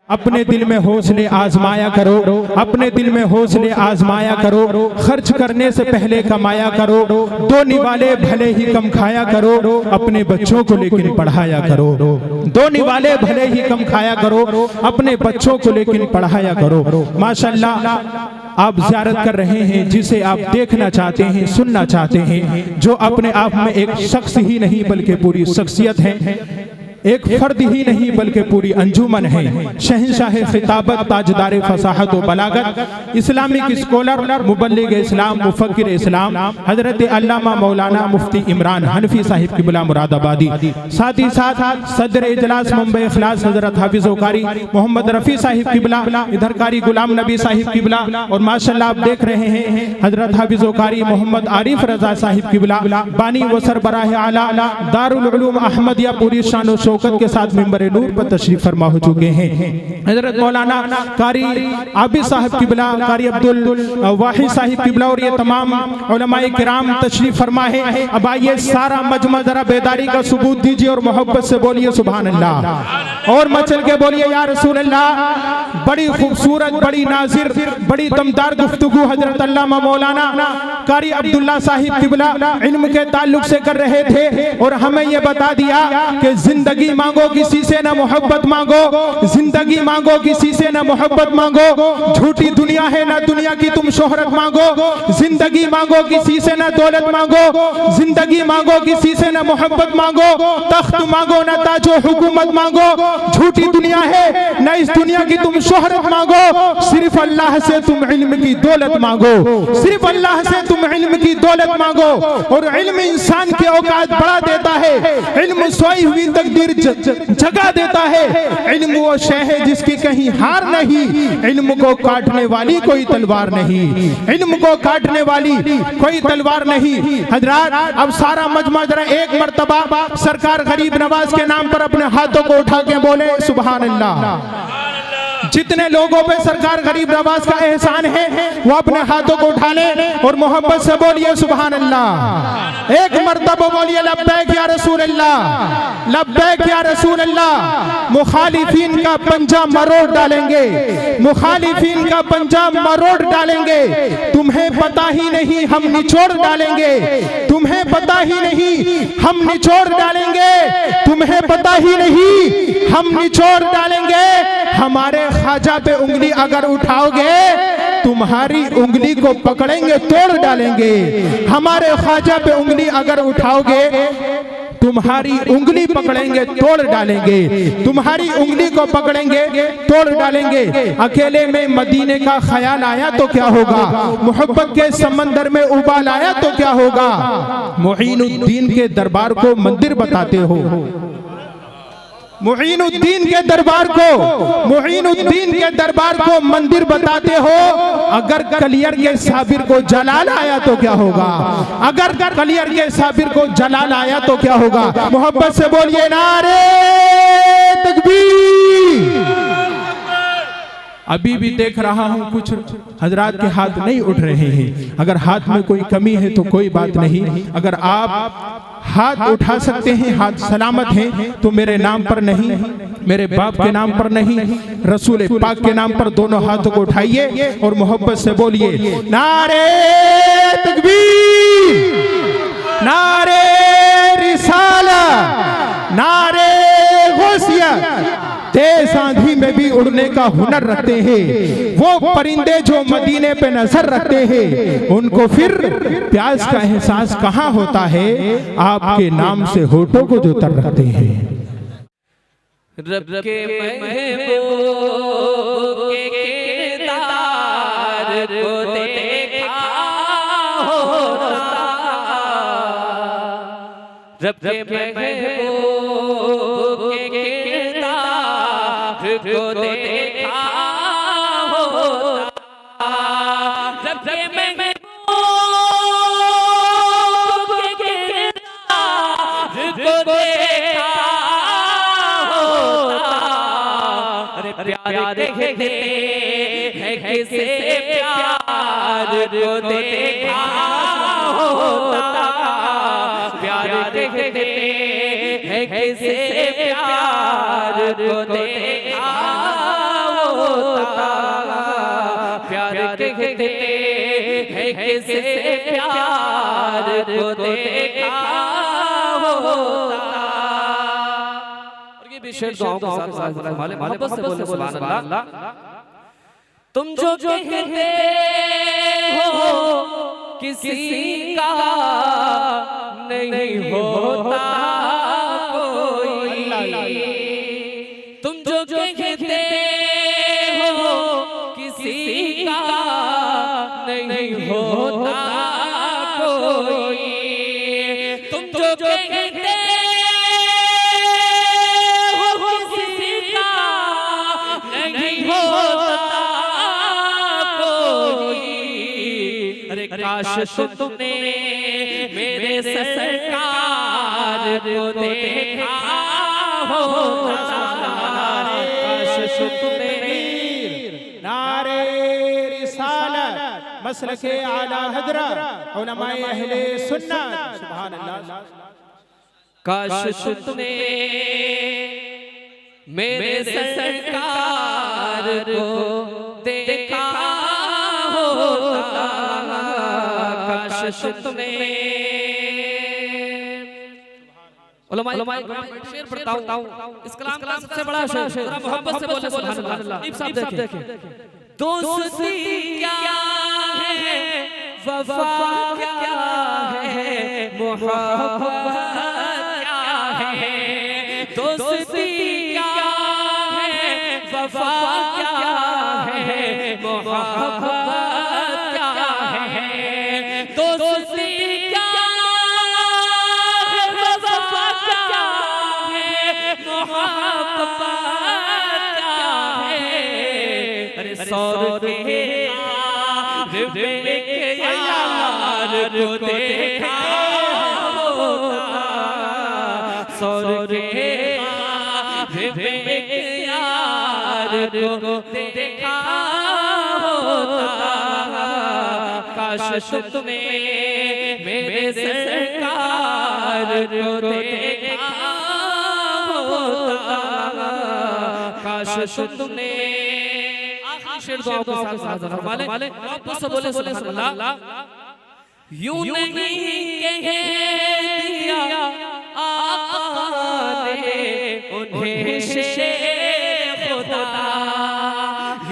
अपने दिल में हौसले आजमाया करो, अपने दिल में हौसले आजमाया करो, खर्च करने से पहले कमाया करो, दो निवाले भले ही कम खाया करो, अपने बच्चों को लेकिन पढ़ाया करो। दो निवाले भले ही कम खाया करो, अपने बच्चों को लेकिन पढ़ाया करो। माशाअल्लाह आप ज़ियारत कर रहे हैं जिसे आप देखना चाहते हैं, सुनना चाहते हैं, जो अपने आप में एक शख्स ही नहीं बल्कि पूरी शख्सियत है, एक फर्द ही नहीं बल्कि पूरी अंजुमन है। शहंशाह खिताबत, ताजदार फसाहत व बलागत, इस्लामिक स्कॉलर, मुबल्लिग इस्लाम, मुफक्किर इस्लाम, हजरत अल्लामा मौलाना मुफ्ती इमरान हनफी साहिब किबला मुरादाबादी, साथ ही साथ सदर इजलास मुंबई इखलास हजरत हाफिज कारी मोहम्मद रफ़ी साहिब किबला, इधर कारी गुलाम नबी साहिब किबला, और माशाअल्लाह आप देख रहे हैं हजरत हाफिज कारी मोहम्मद आरिफ रजा साहिब किबला, बानी व सरबराह आला दारुल उलूम अहमदिया पूरी शान शौकत के साथ मिंबर नूर पर तशरीफ फरमा हो चुके हैं। हजरत मौलाना कारी आबिद साहब किबला, कारी अब्दुल वाहिद साहिब किबला और ये तमाम उलमाए किराम तशरीफ फरमा है। अब आइए सारा मजमा जरा बेदारी का सबूत दीजिए और मोहब्बत से बोलिए सुभान अल्लाह, और मचल के बोलिए या रसूल अल्लाह। बड़ी खूबसूरत, बड़ी नाजिर, बड़ी दमदार गुफ्तगू हजरत अल्लामा मौलाना कारी अब्दुल्ला साहिब किबला इल्म के ताल्लुक से कर रहे थे, और हमें ये बता दिया कि जिंदगी मांगो किसी से न मोहब्बत मांगो, जिंदगी मांगो किसी से न मोहब्बत मांगो, झूठी दुनिया है न दुनिया की तुम शोहरत मांगो, जिंदगी मांगो किसी से न दौलत मांगो, जिंदगी मांगो किसी से न मोहब्बत मांगो, तख्त मांगो न ताजो हुकूमत मांगो, झूठी दुनिया है न इस दुनिया की तुम शोहरत मांगो, सिर्फ अल्लाह से तुम इल्म की दौलत मांगो, सिर्फ अल्लाह से तुम इल्म की दौलत मांगो। और इल्म इंसान की औकात बढ़ा देता है, इल्म सोई हुई तकदीर जगा देता है। इल्म वो शय है जिसकी कहीं हार नहीं, इल्म को काटने वाली कोई तलवार नहीं, इल्म को काटने वाली कोई तलवार नहीं। हजरात अब सारा मजमा जरा एक मर्तबा सरकार गरीब नवाज के नाम पर अपने हाथों को उठा के बोले सुभान अल्लाह। जितने लोगों पे सरकार गरीब नवाज का एहसान है वो अपने हाथों को उठा ले और मोहब्बत से बोलिए सुभान अल्लाह। एक मर्तबा बोलिए लब्बैक या रसूल अल्लाह, लब्बैक या रसूल अल्लाह। मुखालिफीन का पंजा मरोड़ डालेंगे, मुखालिफीन का पंजा मरोड़ डालेंगे, तुम्हें पता ही नहीं हम निचोड़ डालेंगे, तुम्हें पता ही नहीं हम निचोड़ डालेंगे, तुम्हें पता ही नहीं हम निचोड़ डालेंगे। हमारे ख्वाजा पे उंगली अगर उठाओगे तुम्हारी उंगली को पकड़ेंगे तोड़ डालेंगे, हमारे ख्वाजा पे उंगली अगर उठाओगे तुम्हारी उंगली पकड़ेंगे तोड़ डालेंगे, तुम्हारी उंगली को पकड़ेंगे तोड़ डालेंगे। अकेले में मदीने का ख्याल आया तो क्या होगा, मोहब्बत के समंदर में उबाल आया तो क्या होगा। मुईनुद्दीन के दरबार को मंदिर बताते हो, मुईनुद्दीन के दरबार को, मुईनुद्दीन के दरबार को मंदिर बताते हो। अगर कलियर के साबिर को जलाल आया तो क्या होगा, अगर कलियर के साबिर को जलाल आया तो क्या होगा। मोहब्बत से बोलिए नारे तकबीर। अभी भी देख रहा हूं कुछ हजरात के हाथ नहीं उठ रहे हैं, अगर हाथ में कोई कमी है तो कोई बात नहीं, अगर आप हाथ उठा सकते हैं, हाथ सलामत हैं, तो मेरे नाम पर नहीं, मेरे बाप के नाम पर नहीं, रसूल पाक के नाम पर दोनों हाथों को उठाइए और मोहब्बत से बोलिए नारे तकबीर, नारे रिसाला, नारे गौसिया। तेज आंधी में भी उड़ने का हुनर रखते हैं वो परिंदे जो मदीने पे नजर रखते हैं, उनको फिर प्यास का एहसास कहाँ होता है, आपके नाम से होठों को जो तर रखते हैं। रब के महबूब के किरदार को देखा होता, रब के महबूब के किरदार को देखा होता, रब के महबूब के किरदार को देखा होता। प्यार देखते हैं किसे प्यार को देखा होता, प्यार देखते हैं किसे प्यार को देखा कहते हैं किसे प्यार को देखा होता। और ये भी शेर दुआओं के साथ माले मोहब्बत से बोले सुभान अल्लाह। तुम जो कहते हो किसी का नहीं होता कोई, तुम जो कहते हो किसी का नहीं होता कोई, तुम जो कहते हो किसी का नहीं होता कोई। अरे काश तुमने मेरे सरकार को देखा होता। काश तुमने नारे रिसालत मसलके आला हजरत उलमाए अहले सुन्नत सुभान अल्लाह। काश तुमने मेरे सरकार को देखा होता। काश तुमने शेर पढ़ता हूँ, इस कलाम का सबसे बड़ा शेर, मोहब्बत से बोले सुभान अल्लाह। इब साहब देखें, दोस्ती क्या है, वफा क्या है, मोहब्बत क्या है। दोस्ती क्या है, वफा क्या है, मोहब्बत क्या है। दोस्ती क्या है, वफा क्या है, मोहब्बत क्या है। अरे सौर के यार को देखा होता। सौर के यार को देखा होता। काश तुमने मेरे सरकार को देखा होता। काश तुमने शेर दुआओं के साथ फरमाले वापस से बोले सुभान अल्लाह। यूं नहीं कह दिया आका ने उन्हें शेर खुदा।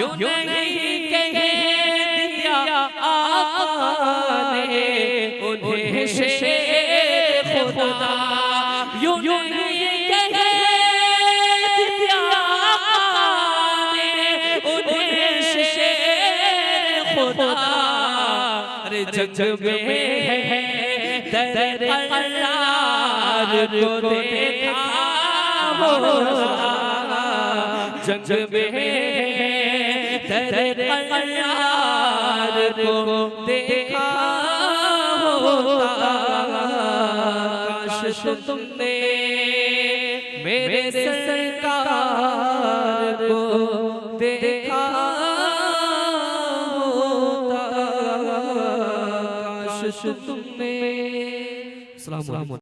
यूं नहीं कह दिया आका ने उन्हें शेर खुदा। यूं नहीं कह दिया आका ने उन्हें शेर खुदा। अरे जग में है दर करार को देखा होता। जग में है दर करार को देखा होता। काश तुमने मेरे सरकार को देखा होता। काश तुमने। अस्सलाम वालेकुम।